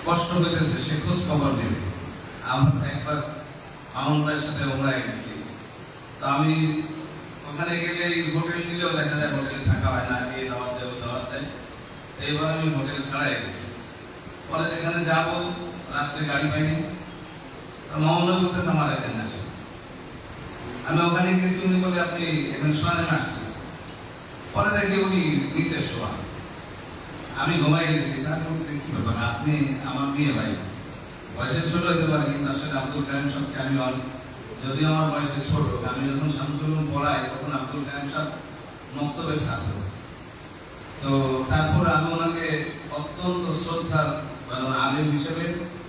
কষ্ট পেতেছে সে খোঁজ খবর নেবে। আমরা একবার মামুন ভাইয়ের সাথে ওমরায় গেছি, তো আমি ওখানে গেলে হোটেল নিলেও দেখা যায় হোটেলে থাকা হয় না, এই দাওয়াত দেয় ওই দাওয়াত দেয়। এইবার আমি হোটেল ছাড়াই গেছি। পরে যেখানে যাবো রাত্রে গাড়ি পাইনি, মামুন বলতেছে আমার এখানে আসে। আমি ওখানে গেছি, উনি বলে আপনি এখানে শোয়ানে আসতেছে। পরে দেখি উনি নিচে শোয়া, আমি ঘুমাই গেছি। তার বলছে কি ব্যাপার, আপনি আমার মেয়ে ভাই, বয়সে ছোট হতে পারে কিন্তু আসলে আব্দুল কালাম সাহেবকে আমি যদি আমার বয়সে ছোট, আমি যখন শামসুল উলুম পড়াই তখন আব্দুল কালাম সাহেব মক্তবের ছাত্র। তো তারপর আমি ওনাকে অত্যন্ত শ্রদ্ধার আলেম হিসেবে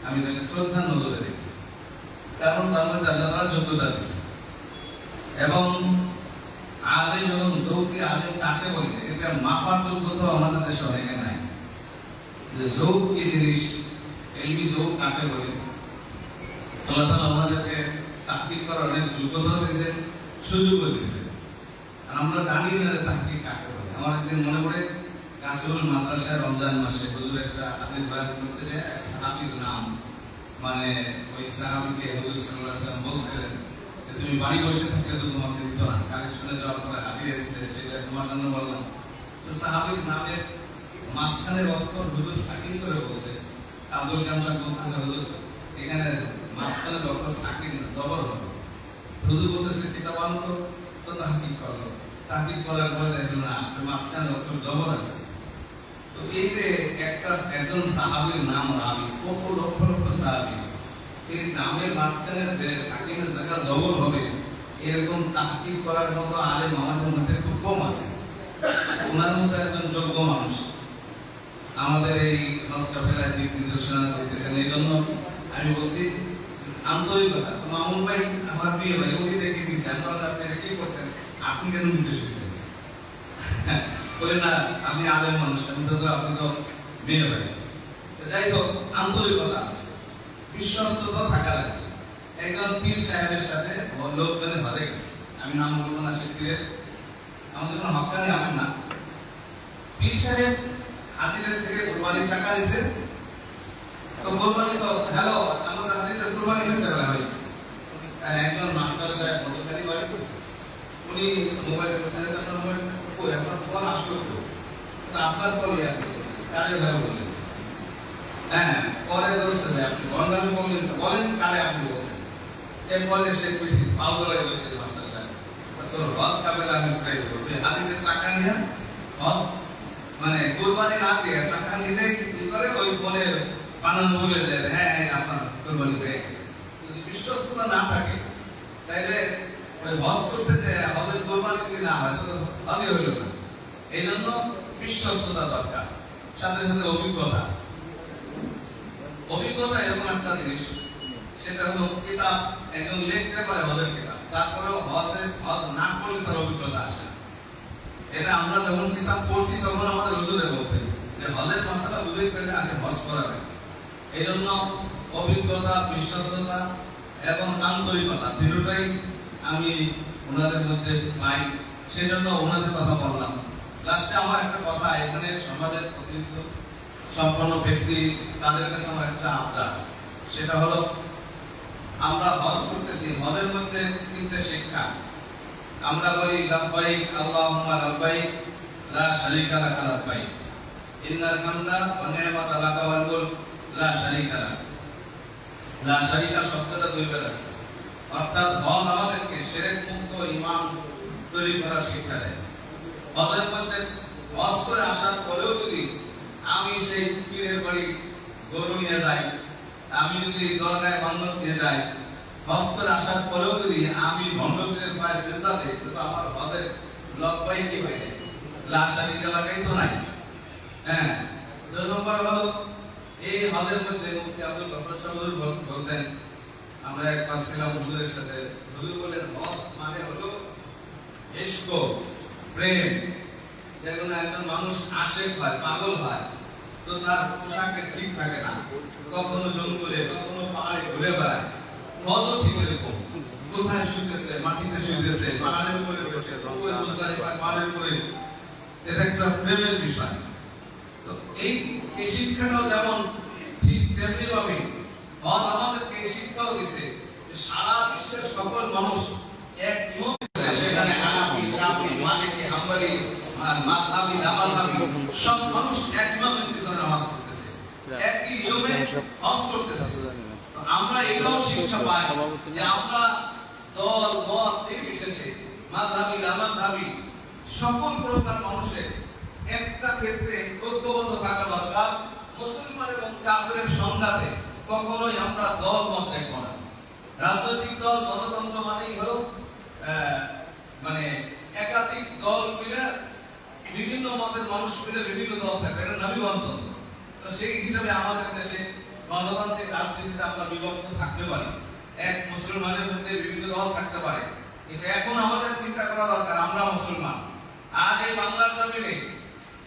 আমি তাকে শ্রদ্ধার নজরে দেখি, কারণ তার মধ্যে আল্লাহ তাআলা যোগ্যতা দিচ্ছে। এবং আলেম এবং যৌকি আলেম কাকে বলে এটা মাপার যোগ্যতা আমাদের দেশে অনেকে নাই, যে যৌক কি জিনিস, এলমি যৌক কাকে বলে। আল্লাহ তাআলা আমাদেরকে তাহকিক করার অনেক যোগ্যতা দিতে সুযোগও দিচ্ছে, আর আমরা জানি না যে তাহকিক কাকে বলে। আমার একদিন মনে পড়ে কাসিউল মাদ্রাসায় রমজান মাসে হুজুর একটা হাদিস বয়ান করতে যায়, এক সাহাবীর নাম, মানে ওই সাহাবীকে হুজুর সাল্লাল্লাহু আলাইহি ওয়াসাল্লাম বলছিলেন যে তুমি বাড়ি বসে থাকলে তো তোমাকে দিত না, কালেকশনে যাওয়ার পরে হাদিয়ে দিচ্ছে, সেটা তোমার জন্য বললাম। তো সাহাবীর নামের মাঝখানের অক্ষর হুজুর সাকিন করে বলছে। আব্দুল কালাম সাহেব বলতেছে হুজুর এখানে মাঝখানের অক্ষর সাকিন জবর হবে। হুজুর বলতেছে কিতাবান তো তাহকিক করলো, তাহকিক করার পরে দেখলো না মাঝখানের অক্ষর জবর আছে। তো এই যে একজন সাহাবীর নাম রাবি, কত লক্ষ লক্ষ সাহাবী, সেই নামের মাঝখানে যে সাকিনের জায়গা জবর হবে, এরকম তাহকিক করার মতো আলেম আমাদের মধ্যে খুব কম আছে। ওনার মতো একজন যোগ্য মানুষ আমাদের এই মাসকাফেলার দিক নির্দেশনা দিতেছেন। এই জন্য আমি বলছি আন্তরিকতা। মামুন ভাই আমার বিয়ে ভাই ওই দেখে দিচ্ছে, আপনি এটা কি করছেন, আপনি কেন নিচে এসেছেন? বলে না আমি আলেম মানুষ, আমি তো আপনি তো মেয়ে ভাই। যাই হোক, আন্তরিকতা আছে, বিশ্বস্ততা থাকা লাগে। একজন পীর সাহেবের সাথে লোকজনে ভালো গেছে, আমি নাম বলবো না, সে পীরের আমাদের কোনো হকানি আমার না। পীর সাহেব হাজিদের থেকে কোরবানির টাকা নিছে, তো কোরবানি তো হ্যালো আমাদের হাজিদের কোরবানি হয়েছে হয়েছে। আর একজন মাস্টার সাহেব মজুকারি বাড়ি, উনি মোবাইল এখন ফোন আসলো, আপনার কল কারে ভাই বললেন, হ্যাঁ পরে ধরছেন আপনি গঙ্গামি বললেন, বলেন কারে আপনি বলছেন। এর ফলে সে পাও গলায় বলছে মাস্টার সাহেব তোর হজ কাবেলা আমি ট্রাই করবো, হাজিদের টাকা নিয়ে হজ মানে কোরবানি না দিয়ে টাকা নিজেই কি করে ওই ফোনে বানানো বলে দেয়, হ্যাঁ হ্যাঁ আপনার কোরবানি হয়ে গেছে। যদি বিশ্বস্ততা না থাকে তাইলে ওই হজ করতে যে হজের কোরবানি যদি না হয় তো হজই হইল না। এই জন্য বিশ্বস্ততা দরকার, সাথে সাথে অভিজ্ঞতা। অভিজ্ঞতা এরকম একটা জিনিস, সেটা হলো কিতাব একজন লিখতে পারে হজের কিতাব, তারপরেও হজ না করলে তার অভিজ্ঞতা আসে না। এটা আমরা যখন কিতাব পড়ছি তখন আমাদের হুজুরে বলতেন যে হজের মাসালা বুঝে পেলে আগে হজ করা লাগে। এই জন্য অভিজ্ঞতা, বিশ্বস্ততা এবং আন্তরিকতা দুটোটাই আমি ওনাদের মধ্যে পাই, সেই জন্য ওনাদের কথা বললাম। লাস্টে আমার একটা কথা, এখানে সমাজের প্রতিনিধিত্ব সম্পন্ন ব্যক্তি তাদের কাছে আমার একটা আবদার, সেটা হলো আমরা হজ করতেছি, হজের মধ্যে তিনটে শিক্ষা। আমরা বলি লাব্বাইক আল্লাহুম্মা লাব্বাইক লা শারীকা লাকা লাব্বাইক ইন্নাল হামদা ওয়া নি'মাতা লাকা ওয়াল মুলক লা শারীকা লাক। লা শারীকা শব্দটা দুইবার আছে, অর্থাৎ হজ আমাদেরকে শিরক মুক্ত ঈমান তৈরি করার শিক্ষা দেয়। হজের মধ্যে হজ করে আসার পরেও যদি আমি সেই পীরের বাড়ি গরু নিয়ে যাই, আমি যদি দরগায় বন্ধক নিয়ে যাই, হজ করে আসার পরেও যদি আমি ভণ্ডপীরের পায়ে সিজদা দেই, তো আমার হজের লব্বাই কি হয়ে যায়, লা শারীকা লাকাই তো নাই। হ্যাঁ, দুই নম্বর হলো এই হজের মধ্যে মুফতি আব্দুল গফফার সাহেব বলতেন, আমরা একবার ছিলাম হুজুরের সাথে, হুজুর বললেন হজ মানে হলো ইশক, প্রেম। যেমন একজন মানুষ আশেক হয়, পাগল হয়, তো তার পোশাকে ঠিক থাকে না, কখনো জঙ্গলে কখনো পাহাড়ে ঘুরে বেড়ায়। হজও ঠিক এরকম, কোথায় শুইতেছে, মাটিতে শুইতেছে, পাহাড়ের উপরে রয়েছে, পাহাড়ের উপরে, এটা একটা প্রেমের বিষয়। তো এই শিক্ষাটাও যেমন ঠিক তেমনি ভাবে মত আমাদেরকে শিক্ষাও দিছে যে সারা বিশ্বের সকল মানুষ এক নিয়ম, সেখানে হানাফি, শাফি, মালিকি, হাম্বলি, মাযহাবি, লামাযহাবি সব মানুষ এক নিয়মের পিছনে নামাজ পড়তেছে, একই নিয়মে হজ করতেছে। তো আমরা এটাও শিক্ষা পাই যে আমরা দল মত নির্বিশেষে মাযহাবি, লামাযহাবি সকল প্রকার মানুষের একটা ক্ষেত্রে ঐক্যবদ্ধ থাকা দরকার। মুসলমান এবং কাফেরের সংঘাতে কখনোই আমরা দল মত দেখব না। রাজনৈতিক দল গণতন্ত্র মানেই হলো মানে একাধিক দল মিলে বিভিন্ন মতের মানুষ মিলে বিভিন্ন দল থাকবে, এটা নবী গণতন্ত্র। তো সেই হিসাবে আমাদের দেশে গণতান্ত্রিক রাজনীতিতে আমরা বিভক্ত থাকতে পারি, এক মুসলমানের মধ্যে বিভিন্ন দল থাকতে পারে, কিন্তু এখন আমাদের চিন্তা করা দরকার আমরা মুসলমান। আজ এই বাংলার জমিনে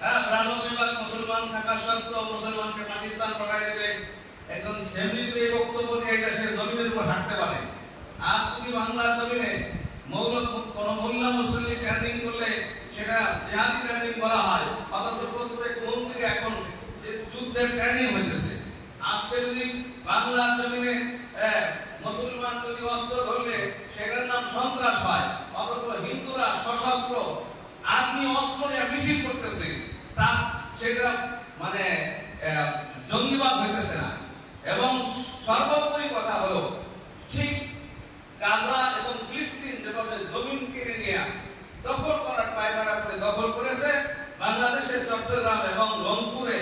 93 ভাগ মুসলমান থাকা সত্ত্বেও মুসলমানকে পাকিস্তান পাঠায় দেবে, একজন সেমিনিতে এই বক্তব্য দিয়ে দেশের জমিনের উপর হাঁটতে পারে। আর যদি বাংলার জমিনে কোন মোল্লা মুসল্লি ট্রেনিং করলে সেটা জিহাদি ট্রেনিং বলা হয়, অথচ প্রত্যেক মন্দিরে এখন যে যুদ্ধের ট্রেনিং হইতেছে। আজকে যদি বাংলার জমিনে মুসলমান যদি অস্ত্র ধরলে সেটার নাম সন্ত্রাস হয়, অথচ হিন্দুরা সশস্ত্র আর্মি অস্ত্র নিয়ে মিছিল করতেছে, তা সেটা মানে জঙ্গিবাদ হইতেছে না। এবং সর্বোপরি কথা হলো ঠিক গাজা এবং ফিলিস্তিন যেভাবে জমিন কেড়ে নিয়ে দখল করার পায়তারা করে দখল করেছে, বাংলাদেশের চট্টগ্রাম এবং রংপুরে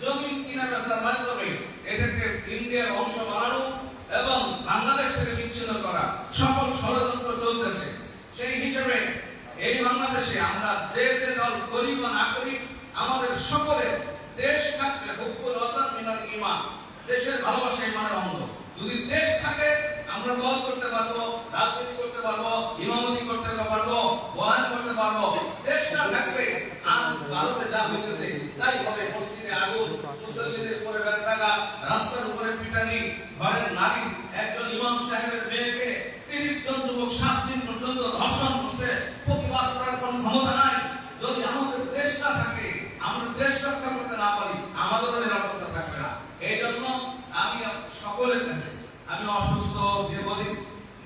জমিন কিনা বেচার মাধ্যমে এটাকে ইন্ডিয়ার অংশ বানানো এবং বাংলাদেশ থেকে বিচ্ছিন্ন করা সকল ষড়যন্ত্র চলতেছে। সেই হিসেবে এই বাংলাদেশে আমরা যে যে দল করি বা না করি, আমাদের সকলের দেশ থাকলে হুব্বুল ওয়াতান মিনাল ঈমান, দেশের ভালোবাসা ঈমানের অঙ্গ। যদি দেশ থাকে আমরা দল করতে পারবো, রাজনীতি করতে পারবো, ইমামতি করতে পারবো, বয়ান করতে পারবো। দেশ না থাকলে ভারতে যা হইতেছে তাই হবে। মসজিদে আগুন, মুসল্লিদের উপরে বেত্রাঘা, রাস্তার উপরে পিটানি, ঘরের নারী একজন ইমাম সাহেবের মেয়েকে 30 জন যুবক 7 দিন পর্যন্ত ধর্ষণ করছে, প্রতিবাদ করার কোনো ক্ষমতা নাই। যদি আমাদের দেশ না থাকে, আমরা দেশ রক্ষা করতে না পারি, আমাদেরও নিরাপত্তা থাকবে না। এই জন্য আমি সকলের কাছে, আমি অসুস্থ, বিপদী,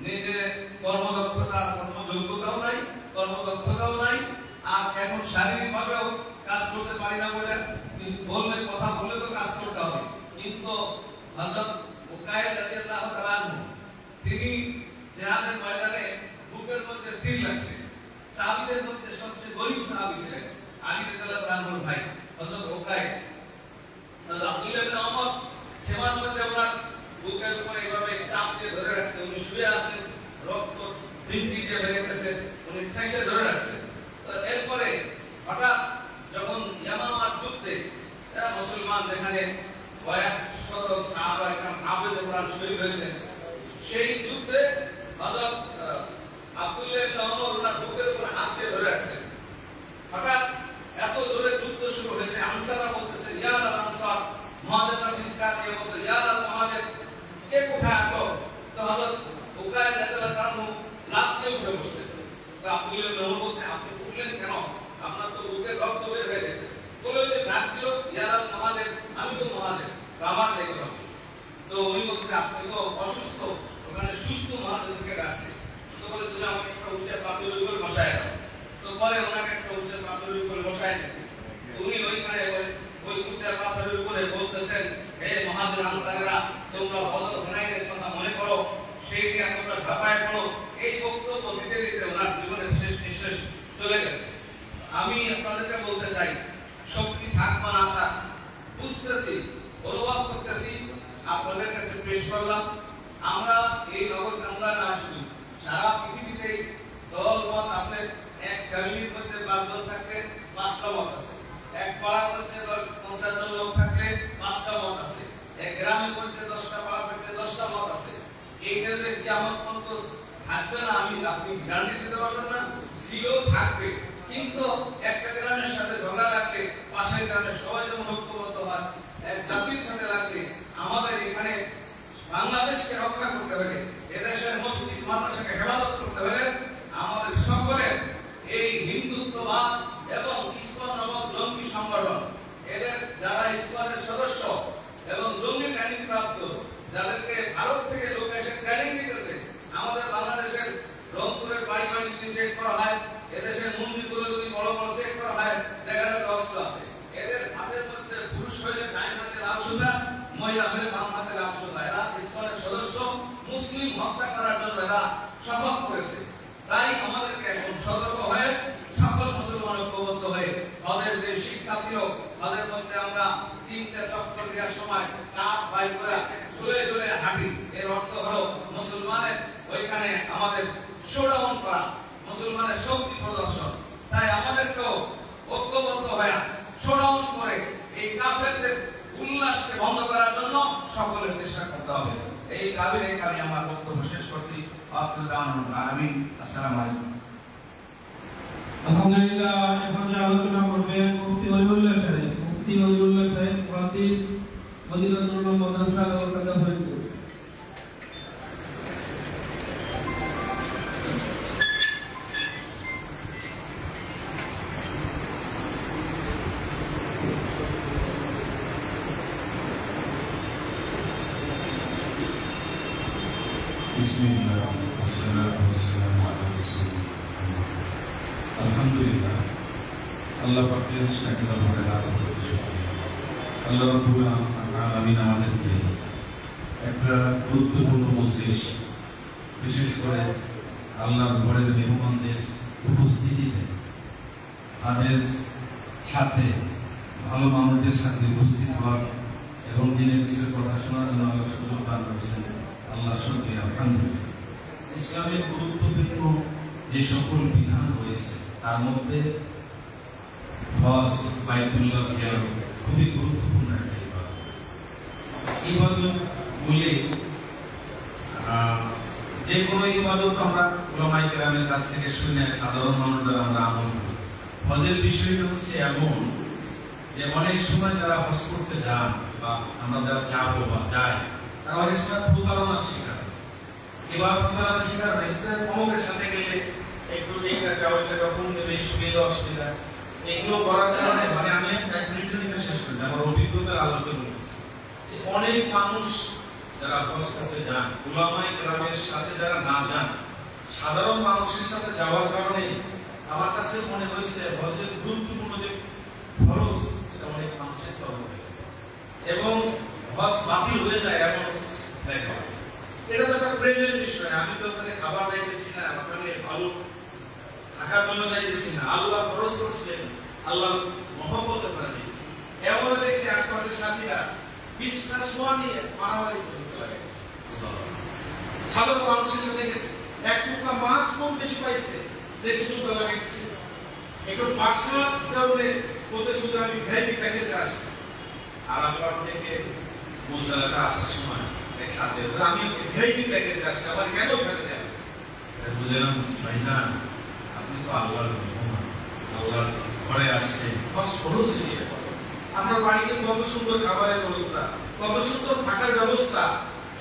নিজের কর্মদক্ষতা কর্মযোগ্যতাও নাই, কর্মদক্ষতাও নাই, আর এখন শারীরিক ভাবেও কাজ করতে পারি না বলে বললে কথা বললে তো কাজ করতে হবে। কিন্তু হযরত উকাইল রাদিয়াল্লাহু তাআলা তিনি জিহাদের ময়দানে বুকের মধ্যে তীর লাগছে। সাহাবীদের মধ্যে সবচেয়ে গরীব সাহাবী ছিলেন আলী রাদিয়াল্লাহু তাআলার ভাই হযরত উকাইল। আব্দুল্লাহ ইবনে ওমর খেমার মধ্যে ওনার বুকের উপরে এভাবে চাপ দিয়ে ধরে রাখছে, উনি শুয়ে আছেন, রক্ত বৃদ্ধি দিয়ে বেরিয়েছে, উনি ঠেসে ধরে রাখছে। তো এরপরে হঠাৎ যখন ইয়ামামার যুদ্ধে মুসলমান যেখানে কয়েক শত সাহাবা একরাম হাফেজে কোরআন শহীদ হয়েছেন, সেই যুদ্ধে হযরত আব্দুল্লাহ ইবনে ওমর ওনার বুকের উপরে হাত দিয়ে ধরে রাখছেন। হঠাৎ এত জোরে যুদ্ধ শুরু হয়েছে, আনসাররা বলতেছে ইয়া আল আনসার, মুহাজিররা চিৎকার দিয়ে বলছে ইয়া আল মুহাজির, কে কোথায় আছো? তো হযরত উকাইল রাদিয়াল্লাহু তাআলা লাফ দিয়ে উঠে বসছে। তো আব্দুল্লাহ ইবনে ওমর বলছে আপনি উঠলেন কেন? আপনার তো বুকে রক্ত বের হয়ে গেছে। বলে যে ডাক দিল ইয়া আল মুহাজির, আমি তো মুহাজির, আমার লেগে হবে। তো উনি বলছে আপনি তো অসুস্থ, ওখানে সুস্থ মুহাজিরকে ডাকছে। তো বলে তুমি আমাকে একটা উঁচু পাথরের উপর বসায় দাও। তো পরে ওনাকে একটা উঁচু পাথরের উপর বসায় দিয়েছে। উনি ওইখানে ওই উঁচু পাথরের উপরে বলতেছেন হে মুহাজির আনসাররা, তোমরা বদর হুনাইনের কথা মনে করো, সেই নিয়ে তোমরা ঢাকায় পড়ো। এই বক্তব্য দিতে দিতে ওনার জীবনের শেষ নিঃশ্বাস চলে গেছে। আমি আপনাদেরকে বলতে চাই, শক্তি থাক বা না থাক, বুঝতেছি, অনুভব করতেছি, আপনাদের কাছে পেশ করলাম। আমরা এই নগর কান্দা না শুধু সারা পৃথিবীতে দল মত আছে। এক ফ্যামিলির মধ্যে 5 জন থাকলে 5টা মত আছে, এক পাড়ার মধ্যে 50 জন লোক থাকলে 5টা মত আছে, এক গ্রামের মধ্যে 10টা পাড়া থাকলে 10টা মত আছে। এইটা যে কিয়ামত পর্যন্ত থাকবে না আমি আপনি গ্যারান্টি দিতে পারবেন না, ছিল থাকবে। কিন্তু একটা গ্রামের সাথে ঝগড়া লাগলে পাশের গ্রামের সবাই যেমন ঐক্যবদ্ধ হয়, এক জাতির সাথে লাগলে আমাদের এখানে বাংলাদেশকে রক্ষা করতে হলে, এদেশের মসজিদ মাদ্রাসাকে হেফাজত করতে হলে আমাদের সকলের এই হিন্দুত্ববাদ এবং ইসকন নামক জঙ্গি সংগঠন, এদের যারা ইসকনের সদস্য এবং জঙ্গি ট্রেনিং মহিলা হলে বাম হাতে লাভ সোজা। এরা ইসলামের সদস্য, মুসলিম হত্যা করার জন্য এরা শপথ করেছে। তাই আমাদেরকে এখন সতর্ক হয়ে সকল মুসলমান ঐক্যবদ্ধ হয়ে তাদের যে শিক্ষা ছিল তাদের মধ্যে আমরা তিনটা চক্কর দেওয়ার সময় কাপ বাইর করে ঝুলে ঝুলে হাঁটি, এর অর্থ হলো মুসলমানের ওইখানে আমাদের শোডাউন করা, মুসলমানের শক্তি প্রদর্শন। তাই আমাদেরকেও ঐক্যবদ্ধ হয়ে শোডাউন করে এই কাফেরদের উল্লাসকে বন্ধ করার জন্য সকলের চেষ্টা করতে হবে। এই দাবি রেখে আমি আমার বক্তব্য শেষ করছি। আমিন। আসসালামু আলাইকুম। আলহামদুলিল্লাহ। এখন যে আলোচনা করবেন মুফতি ওলিউল্লাহ সাহেব। মুফতি ওলিউল্লাহ সাহেব মুহাদ্দিস মদিনাতুল মাদ্রাসা কলকাতা ফরিদপুর। বিসমিল্লাহ ওয়াসসালাতু ওয়াসসালামু আলা রাসূলিল্লাহ। আলহামদুলিল্লাহ, আল্লাহ পাকের শাকির আলহামদুলিল্লাহ আল্লাহ রাব্বুল আলামিন আমাদেরকে একটা গুরুত্বপূর্ণ মজলিস, বিশেষ করে আল্লাহর ঘরের মেহমানদের উপস্থিতিতে তাদের সাথে ভালো মানুষদের সাথে উপস্থিত হওয়ার এবং দিনের কিছু কথা শোনার জন্য আল্লাহ সুযোগ দান করেছেন। আল্লাহ শুকরিয়া। আলহামদুলিল্লাহ। ইসলামের গুরুত্বপূর্ণ যে সকল বিধান রয়েছে তার মধ্যে হজ, বাইতুল্লাহ জিয়ারত খুবই গুরুত্বপূর্ণ একটা ইবাদত। ইবাদত বলে যে কোনো ইবাদত আমরা উলামায়ে কেরামের কাছ থেকে শুনে সাধারণ মানুষ যারা আমরা আমল করি। হজের বিষয়টা হচ্ছে এমন যে অনেক সময় যারা হজ করতে যান বা আমরা যারা যাবো বা যাই, তারা অনেক সময় প্রতারণার শিকার। এবার প্রতারণার শিকার হয় অমুকের সাথে গেলে একটু এইটা ওইটা রকম দেবে, এই সুবিধা অসুবিধা এগুলো করার কারণে মানে আমি এক মিনিটে শেষ করেছি আমার অভিজ্ঞতার আলোকে বলতেছি যে অনেক মানুষ যারা হজ করতে যান, উলামায়ে কেরামের সাথে যারা না যান, সাধারণ মানুষের সাথে যাওয়ার কারণে আমার কাছে মনে হয়েছে হজের গুরুত্বপূর্ণ যে ফরজ এটা অনেক মানুষের তরফ হয়েছে এবং হজ বাতিল হয়ে যায় এমন দেখা আছে। এটা তো একটা প্রেমের বিষয়। আমি তো ওখানে খাবার যাইতেছি না, ওখানে ভালো থাকার জন্য যাইতেছি না, আল্লাহ ফরজ করছেন, আল্লাহ মহব্বতে করে দিয়েছে। এমন দেখছি আশপাশের সাথীরা বিশ্বাস হওয়া নিয়ে মারামারি করতে লাগাইছে। সাধারণ মানুষের সাথে গেছে, এক টুকরা মাছ কম বেশি পাইছে, দেখি যুদ্ধ লাগাইছে। একটু বাসা যাবে বলতে শুধু আমি ভিআইপি প্যাকেজে আসছি, আর আমার থেকে মুসলাটা আসার সময় একসাথে আমি ভিআইপি প্যাকেজে আসছি, আবার কেন ওখানে যাবেন? বুঝলাম ভাইজান আপনি তো আল্লাহর মেহমান, আল্লাহর ঘরে আসছেন, হজ ফরজ হিসেবে আপনার বাড়িতে কত সুন্দর খাবারের ব্যবস্থা, কত সুন্দর থাকার ব্যবস্থা,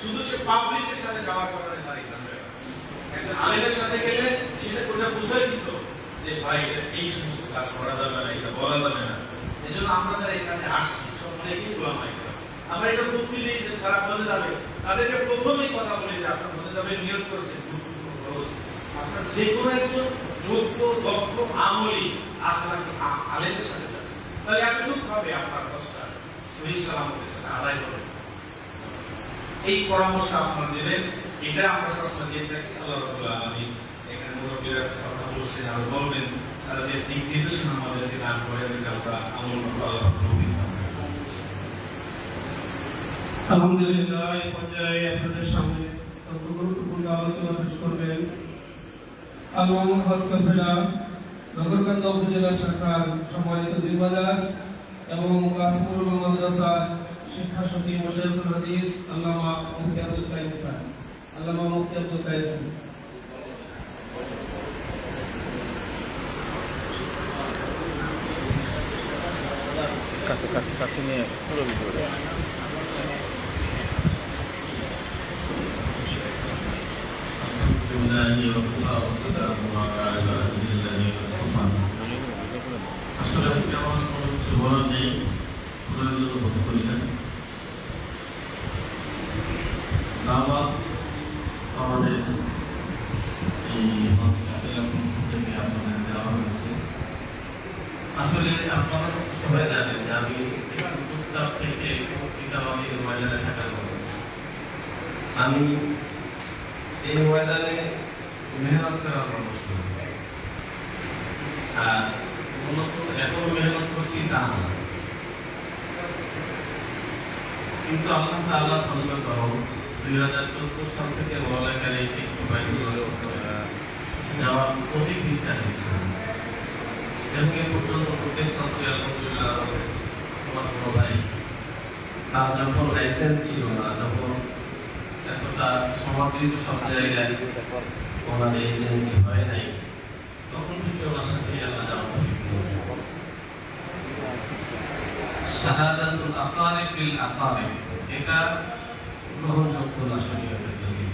শুধু সে পাবলিকের সাথে যাওয়ার কারণে তার এখানে একজন আলেমের সাথে গেলে সেটা ওটা বুঝাই দিত যে ভাই এটা এই সমস্ত কাজ করা যাবে না, এটা বলা যাবে না। এই জন্য আমরা যারা এখানে আসছি সব অনেকেই উলামায়ে কেরাম, আমরা এটা বুদ্ধি দিই যে তারা বুঝে যাবে, তাদেরকে প্রথমেই কথা বলি যে আপনার বুঝে যাবে নিয়ত করছেন আপনার যে কোনো একজন যোগ্য দক্ষ আমলি আখলাকি আলেমের সাথে যাবে, তাহলে এতটুকু ভাবে আপনার কষ্টটা সহিহ সালামতের সাথে আদায় করবেন। এই পরামর্শ আপনারা দেবেন, এটা আমরা সবসময় দিয়ে থাকি। আল্লাহ রাব্বুল আলামিন এখানে মুরব্বীরা কথা বলছেন আর বলবেন, তারা যে দিক নির্দেশনা আমাদেরকে দান করে এটা আমরা আমল করব। আল্লাহ রাব্বুল আলহামদুলিল্লাহ। এই পর্যায়ে আপনাদের সামনে গুরুত্বপূর্ণ আলোচনা পেশ করবেন আল-ইমাম হজ কাফেলা নগরকান্দা উপজেলা শাখার সম্মানিত জিম্মাদার এবং কাশিমুল মাদ্রাসার শিক্ষা সচিব মুশাইখুল হাদিস আল্লামা মুফতি আব্দুল কাইয়ুম স্যার। আল্লামা মুফতি আব্দুল কাইয়ুম স্যার। কাছে নিয়ে পুরো ভিডিওটা আসলে আজকে আমার কোনো কিছু বলার নেই, বোধ করি না। দাওয়াত আমাদের এই হজ কাফেলা থেকে আপনাদের দেওয়া হয়েছে। আসলে আপনারা সবাই জানেন যে আমি চুপচাপ থেকে পিতামাতাকে ময়দানে থাকার মানুষ। আমি এই ময়দানে মেহনত করার মানুষ নই। আর মূলত এখন মেহনত করছি তা না, কিন্তু আল্লাহ তাআলা ফজল করম 2014 সাল থেকে বলাকারে একটু বাইরে যাওয়ার প্রতিক্রিয়া দিয়েছিলাম। এবং এ পর্যন্ত প্রত্যেক ছাত্রী আলহামদুলিল্লাহ আমার বড় ভাই তার যখন লাইসেন্স ছিল না, যখন এতটা সমাদৃত সব জায়গায় ওনাদের এজেন্সি হয় নাই, তখন থেকে ওনার সাথে আল্লাহ যাওয়ার শাহাদাতুল আকারিব বিল আকারিব, এটা গ্রহণযোগ্য না শরীয়তের দলিল।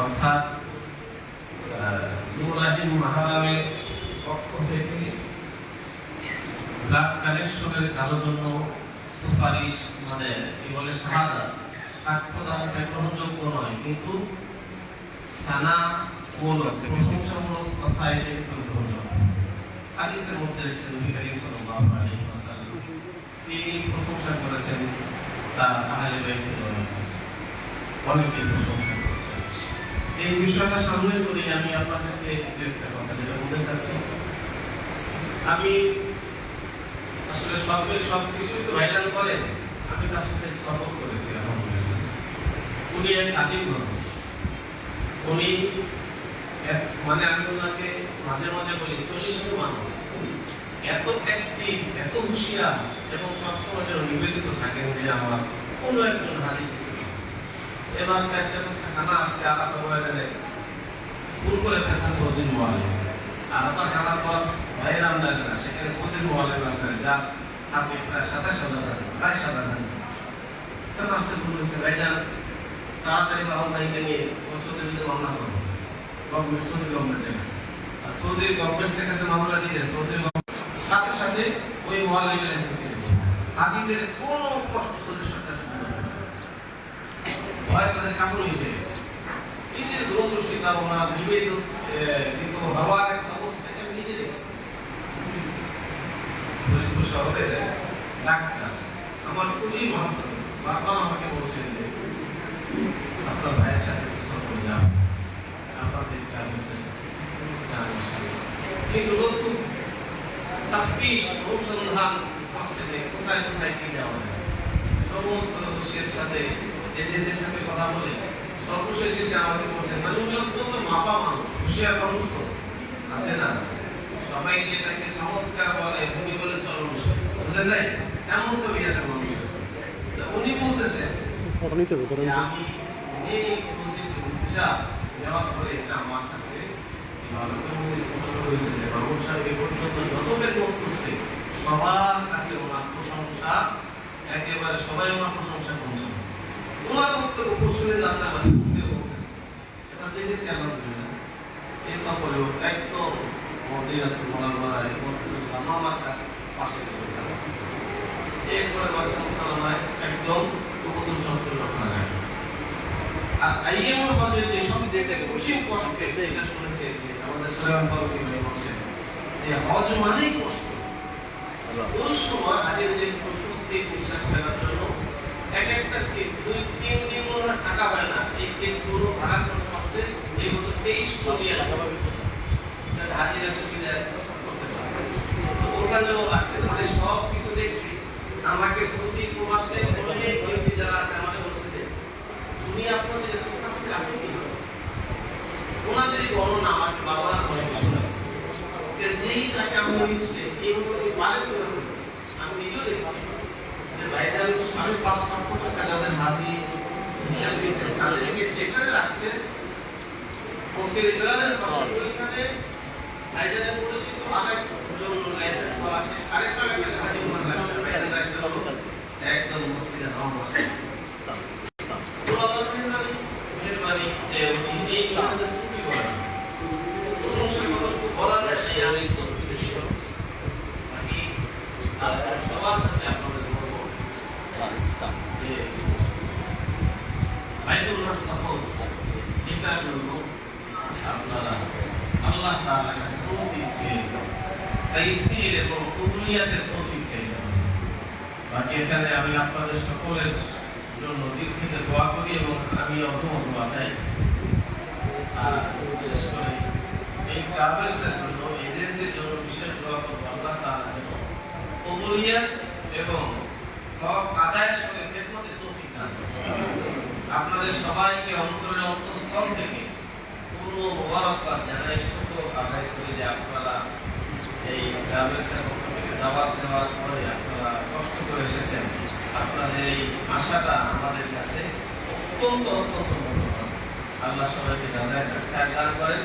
অর্থাৎ ইব্রাহিম মাহরামের পক্ষ থেকে ব্লাড কালেকশনের কারোর জন্য সুপারিশ মানে কি বলে শাহাদাত সাক্ষ্যদান গ্রহণযোগ্য নয়, কিন্তু সানা মূলক প্রশংসামূলক কথা এটা কিন্তু গ্রহণযোগ্য। হাদিসের মধ্যে এসেছে নবী করিম সাল্লাল্লাহু আলাইহি ওয়াসাল্লাম তিনি প্রশংসা করেছেন তার আহলে বাইতের অনেকে প্রশংসা করেছেন। এই বিষয়টা সামনে করে আমি আপনাদেরকে একটা কথা যেটা বলতে চাচ্ছি, আমি আসলে সবকিছু তো ভাইরাল করেন, আমি তার সাথে সফর করেছি আলহামদুলিল্লাহ। উনি এক আজিব মানুষ, উনি মানে আমি ওনাকে মাঝে মাঝে বলি 40 মানুষ, এত অ্যাক্টিভ, এত হুঁশিয়ার এবং সবসময় যেন নিবেদিত থাকেন যে আমার কোনো একজন হাজির। এবার একটা খানা আসতে আলাদা হয়ে গেলে ভুল করে ফেলছে সৌদির মোয়ালে, আলাদা খানার পর ভাইয়ের আমদানি না, সেখানে সৌদির মোয়ালে আমদানি যার হাতে প্রায় 27,000 টাকা, প্রায় 7,000 কেন আসতে ভুল হয়েছে ভাইজান, তাড়াতাড়ি বাহন ভাইকে নিয়ে ওই সৌদির ভিতরে মামলা করবো, গভর্নমেন্ট সৌদি গভর্নমেন্টের কাছে। আর সৌদির গভর্নমেন্টের কাছে মামলা দিয়ে সৌদির সাথে সাথে ওই মোয়ালে লাইসেন্স কিনে হাতিদের কোনো কষ্ট সৌদি সরকার ভয় তাদের কাপড় হয়ে গেছে। এই যে দূরদর্শিতা ওনার নিবেদিত কিন্তু হওয়ার একটা অবস্থাকে আমি নিজে দেখছি। ফরিদপুর শহরের ডাক্তার আমার খুবই মহত্ব, বারবার আমাকে বলছেন যে আপনার ভাইয়ের সাথে সফর যান, আপনাদের কিন্তু লোক খুব তাফতিশ অনুসন্ধান করছে যে কোথায় কোথায় কি যাওয়া যায়। সমস্ত দোষের সাথে এজেন্সির সাথে কথা বলে সর্বশেষ এসে আমাকে বলছেন, মানে উনি অত্যন্ত মাপা মানুষ, হুঁশিয়ার মানুষ তো আছে না, সবাই যেটাকে চমৎকার বলে উনি বলে চলো বুঝলেন নাই, এমন তো বিয়াতে মানুষ। উনি বলতেছেন আমি এই যাওয়ার পরে এটা আমার কাছে স্পষ্ট হয়েছে যে বাবুর সাহেব এ পর্যন্ত যত বেতন করছে সবার কাছে ওনার প্রশংসা, একেবারে সবাই ওনার প্রশংসা করছে। ওনার বক্তব্য পশুদের যাত্রাবাদী এটা দেখেছি আলহামদুলিল্লাহ। এই সফরে একদম মদিনাতুল মুনাওয়ারায় মসজিদুল হামামার পাশে রয়েছে, এরপরে মক্কায় একদম উপকূল চত্বরে রক্ষা গেছে। আর আইএমও বলে যে সব দেখে কঠিন কষ্ট এটা শুনেছে আমাদের সুলাইমান ফারুকী ভাই বলছেন যে হজ মানেই কষ্ট। ওই সময় হাজির যে প্রশস্তি নিঃশ্বাস ফেলার জন্য এক একটা সিট 2-3 দিন ওনার টাকা পায় না, এই সিট গুলো ভাড়া করতে পারছে এই বছর 2300 রিয়াল হাজিরা সুবিধা করতে পারে। ওখানেও আছে মানে সব কিছু দেখছি। আমাকে সৌদি প্রবাসে অনেক ব্যক্তি যারা আছে আমাকে বলছে যে তুমি আপনাদের কাছে আপনি কি ওনাদেরই বর্ণনা আমাকে বারবার অনেক শোনাচ্ছে যে যেই টাকা আমি নিচ্ছে এইভাবে বাড়ে করে আমি নিজেও দেখছি যে ভাইজান 5.5 লক্ষ টাকা যাদের হাজি হিসাব দিয়েছেন তাদেরকে যেখানে রাখছে মসজিদ ইকরারের পাশে ওইখানে ভাইজানের পরিচিত আরেকজন লাইসেন্স করা আছে 6.5 লাখ টাকা হাজি ওনার লাইসেন্স ভাইজান লাইসেন্স হলো একদম মসজিদের নাম বসে মেহরবানি যে এই কাজটা কি করা প্রশংসার কথা খুব বলা যায় আমি সত্যি ছিল আমি সবার কাছে আপনাদের বলবো যে বাইতুল্লাহ সফর এটার জন্য আপনারা আল্লাহ তাআলার কাছে তৌফিক চেয়ে তাইসির এবং কবুলিয়াতের তৌফিক চাইতে হবে। বাকি এখানে আমি আপনাদের সকলের জন্য দিক থেকে দোয়া করি এবং আমি দোয়া চাই। আর বিশেষ করে এই ট্রাভেলসের জন্য, এজেন্সির জন্য বিশেষ দোয়া করবো আল্লাহ তাআলা যেন কবুলিয়ত এবং হক আদায়ের সঙ্গে খেদমতের তৌফিক দান করেন। আপনাদের সবাইকে অন্তরের অন্তঃস্থল থেকে পূর্ণ মোবারকবাদ জানাই, শুকর আদায় করি যে আপনারা এই ট্রাভেলসের পক্ষ থেকে দাওয়াত দেওয়ার পরে আপনারা কষ্ট করে এসেছেন। আপনাদের এই আশাটা আমাদের কাছে অত্যন্ত মূল্যবান। আল্লাহ সবাইকে জানায় খায়র দান করেন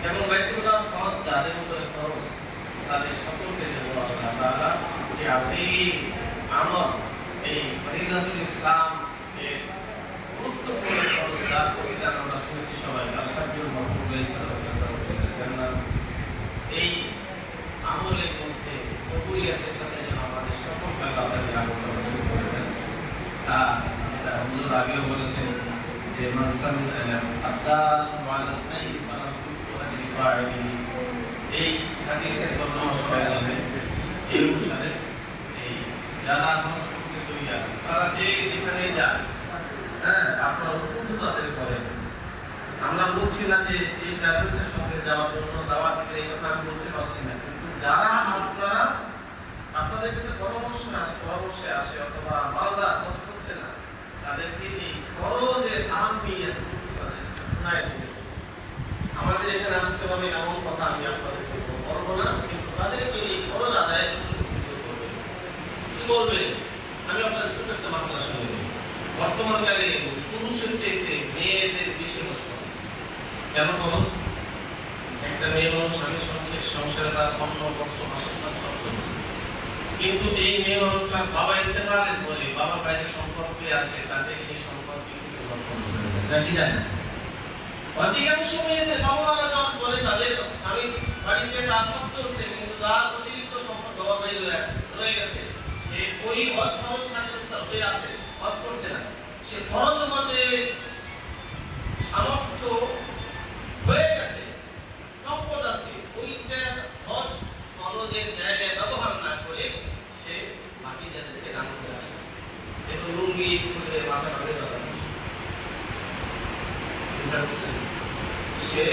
এবং বাইতুল্লাহ হজ যাদের উপরে ফরজ তাদের সকলকে যেন আল্লাহ তাআলা যে আযীম আমল এই ফরিজাতুল ইসলাম এর গুরুত্বপূর্ণ ফরজ যার পরিধান আমরা শুনেছি সবাই আল-হাজ্জুল মাবরুর জান্নাত, এই আমলের মধ্যে কবুলিয়তের সাথে যেন আমাদের সকলকে আল্লাহ তাআলা আগত নসিব করে দেন। যেটা হুজুর আগেও বলেছেন যে মানসান আদাল ওয়ালাল খাইর ফালাহু আজরু ফাইলিহি, এই হাদিসের তর্জমা সবাই জানেন। এই অনুসারে এই যারা ধনসম্পত্তি করিয়া তারা যেখানে যায়, আপনারা উদ্বুদ্ধ তাদের করেন। আমরা বলছি না যে এই ট্রাভেলসের সঙ্গে যাওয়ার জন্য দাওয়াত দিতে, এই কথা আমি বলতে পারছি না, কিন্তু যারা আপনারা আপনাদের কাছে পরামর্শে আসে অথবা মালদা খোঁজ করছে না, তাদেরকে এই ফরজের আহমিয়ত শোনায় দিতে। আমাদের এখানে আসতে হবে এমন কথা আমি আপনাদেরকে বলবো না, কিন্তু তাদেরকে এই ফরজ আদায় কি বলবে। আমি আপনাদের ছোট একটা মাসলা শুনে দিই। বর্তমানকালে পুরুষের চাইতে মেয়েদের বেশি কষ্ট হচ্ছে। কেন বলুন? একটা মেয়ে মানুষ স্বামীর সঙ্গে সংসারে তার অন্য বস্ত্র বাসস্থান সব চলছে, কিন্তু এই মেয়ে মানুষটার বাবা ইন্তেকালের পরে বাবা বাইরে সম্পর্কে আছে, তাতে সেই সম্পর্কে কিন্তু নষ্ট হয়ে যায়। কি জানেন? অধিকাংশ মেয়েদের বাবা মারা যাওয়ার পরে তাদের স্বামী বাড়িতে কাজ সব চলছে, কিন্তু তার অতিরিক্ত সম্পদ বাবা বাড়ি রয়ে গেছে। সে ওই অসহজ সাথে আছে, হজ করছে না, সে ফরজ মতে সামর্থ্য হয়ে গেছে, সম্পদ আছে, ওইটা হজ ফরজের জায়গায় ব্যবহার না করে সে বাকি জায়গাকে দান করে আসে। একটু লুঙ্গি খুলে মাথা কাটে সে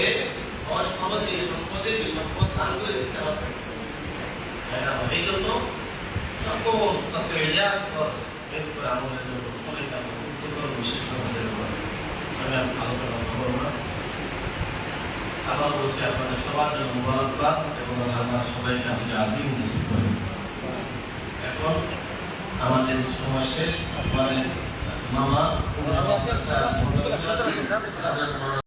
হজ ফরজ যে সম্পদে সেই সম্পদ দান করে দিতে হবে। এই জন্য সকল তাকওয়াত ফরজ এর উপর আমলের জন্য সবাইকে আমরা উদ্বুদ্ধ করব, বিশেষ করে আমি আলোচনা করব না। আবার বলছি আপনাদের সবার জন্য মুবারকবাদ এবং আল্লাহ সবাইকে আমাদের আযীম নসিব করেন। এখন আমাদের সময় শেষ। আমাদের মামা